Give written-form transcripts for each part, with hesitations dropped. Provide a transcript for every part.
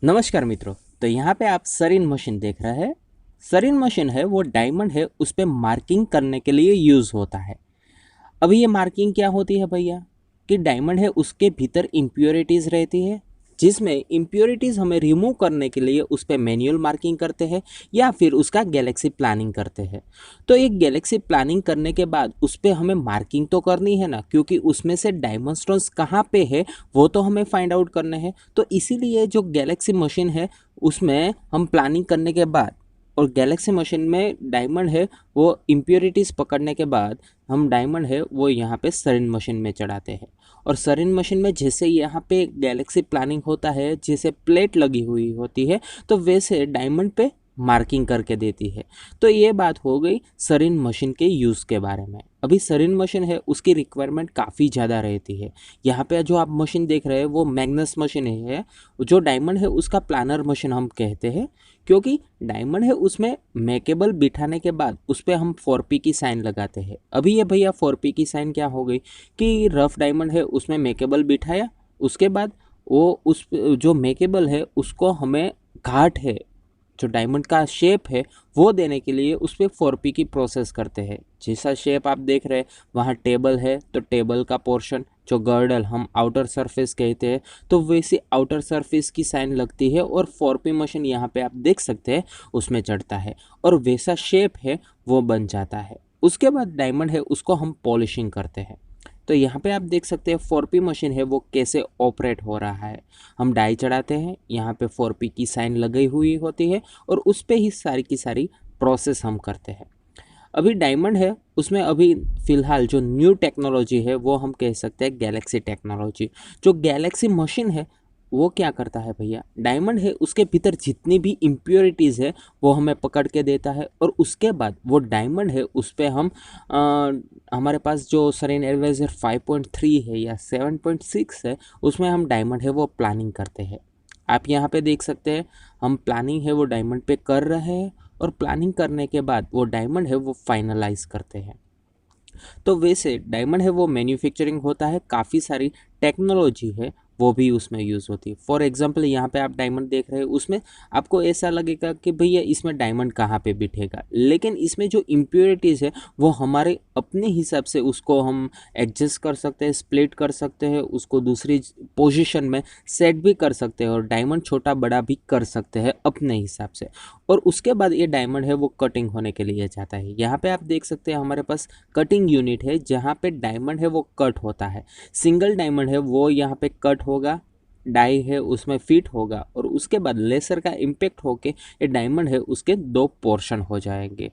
नमस्कार मित्रों। तो यहाँ पे आप सरिन मशीन देख रहे हैं। सरिन मशीन है वो डायमंड है उस पे मार्किंग करने के लिए यूज़ होता है। अभी ये मार्किंग क्या होती है भैया कि डायमंड है उसके भीतर इम्प्योरिटीज़ रहती है, जिसमें इम्प्योरिटीज़ हमें रिमूव करने के लिए उस पर मैन्युअल मार्किंग करते हैं या फिर उसका गैलेक्सी प्लानिंग करते हैं। तो एक गैलेक्सी प्लानिंग करने के बाद उस पर हमें मार्किंग तो करनी है ना, क्योंकि उसमें से डायमंड स्टोन्स कहाँ पे है वो तो हमें फाइंड आउट करने हैं। तो इसीलिए जो गैलेक्सी मशीन है उसमें हम प्लानिंग करने के बाद और गैलेक्सी मशीन में डायमंड है वो इम्प्योरिटीज़ पकड़ने के बाद हम डायमंड है वो यहाँ पे सरिन मशीन में चढ़ाते हैं। और सरिन मशीन में जैसे यहाँ पे गैलेक्सी प्लानिंग होता है, जैसे प्लेट लगी हुई होती है, तो वैसे डायमंड पे मार्किंग करके देती है। तो ये बात हो गई सरिन मशीन के यूज़ के बारे में। अभी सरिन मशीन है उसकी रिक्वायरमेंट काफ़ी ज़्यादा रहती है। यहाँ पे जो आप मशीन देख रहे हैं वो मैग्नस मशीन है। जो डायमंड है उसका प्लानर मशीन हम कहते हैं, क्योंकि डायमंड है उसमें मेकेबल बिठाने के बाद उस पर हम 4P की साइन लगाते हैं। अभी ये भैया 4P की साइन क्या हो गई कि रफ डायमंड है उसमें मेकेबल बिठाया, उसके बाद वो उस जो मेकेबल है उसको हमें घाट है जो डायमंड का शेप है वो देने के लिए उस पर 4P की प्रोसेस करते हैं। जैसा शेप आप देख रहे हैं वहाँ टेबल है तो टेबल का पोर्शन जो गर्डल हम आउटर सरफेस कहते हैं, तो वैसे आउटर सरफेस की साइन लगती है और 4P मशीन यहाँ पे आप देख सकते हैं उसमें चढ़ता है और वैसा शेप है वो बन जाता है। उसके बाद डायमंड है उसको हम पॉलिशिंग करते हैं। तो यहाँ पे आप देख सकते हैं 4P मशीन है वो कैसे ऑपरेट हो रहा है। हम डाई चढ़ाते हैं, यहाँ पे 4P की साइन लगी हुई होती है और उस पर ही सारी की सारी प्रोसेस हम करते हैं। अभी डायमंड है उसमें अभी फ़िलहाल जो न्यू टेक्नोलॉजी है वो हम कह सकते हैं गैलेक्सी टेक्नोलॉजी। जो गैलेक्सी मशीन है वो क्या करता है भैया, डायमंड है उसके भीतर जितनी भी इम्प्योरिटीज़ है वो हमें पकड़ के देता है और उसके बाद वो डायमंड है उस पर हम हमारे पास जो सरीन एयरवेजर 5.3 है या 7.6 है उसमें हम डायमंड है वो प्लानिंग करते हैं। आप यहाँ पे देख सकते हैं हम प्लानिंग है वो डायमंड पे कर रहे हैं और प्लानिंग करने के बाद वो डायमंड है वो फाइनलाइज करते हैं। तो वैसे डायमंड है वो मैन्युफैक्चरिंग होता है, काफ़ी सारी टेक्नोलॉजी है वो भी उसमें यूज़ होती है। फॉर एग्जांपल यहाँ पे आप डायमंड देख रहे हैं उसमें आपको ऐसा लगेगा कि भैया इसमें डायमंड कहाँ पे बिठेगा, लेकिन इसमें जो इम्प्योरिटीज़ है वो हमारे अपने हिसाब से उसको हम एडजस्ट कर सकते हैं, स्प्लिट कर सकते हैं, उसको दूसरी पोजीशन में सेट भी कर सकते हैं और डायमंड छोटा बड़ा भी कर सकते हैं अपने हिसाब से। और उसके बाद ये डायमंड है वो कटिंग होने के लिए जाता है। यहाँ पे आप देख सकते हैं हमारे पास कटिंग यूनिट है जहाँ पे डायमंड है वो कट होता है। सिंगल डायमंड है वो यहाँ पे कट होगा, डाई है उसमें फिट होगा और उसके बाद लेसर का इम्पेक्ट होके ये डायमंड है उसके दो पोर्शन हो जाएंगे।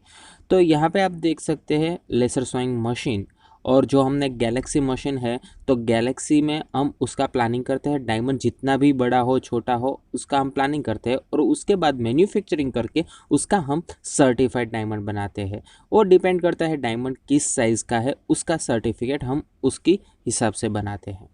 तो यहाँ पे आप देख सकते हैं लेसर सोइंग मशीन। और जो हमने गैलेक्सी मशीन है तो गैलेक्सी में हम उसका प्लानिंग करते हैं, डायमंड जितना भी बड़ा हो छोटा हो उसका हम प्लानिंग करते हैं और उसके बाद मैन्युफैक्चरिंग करके उसका हम सर्टिफाइड डायमंड बनाते हैं। वो डिपेंड करता है डायमंड किस साइज़ का है, उसका सर्टिफिकेट हम उसकी हिसाब से बनाते हैं।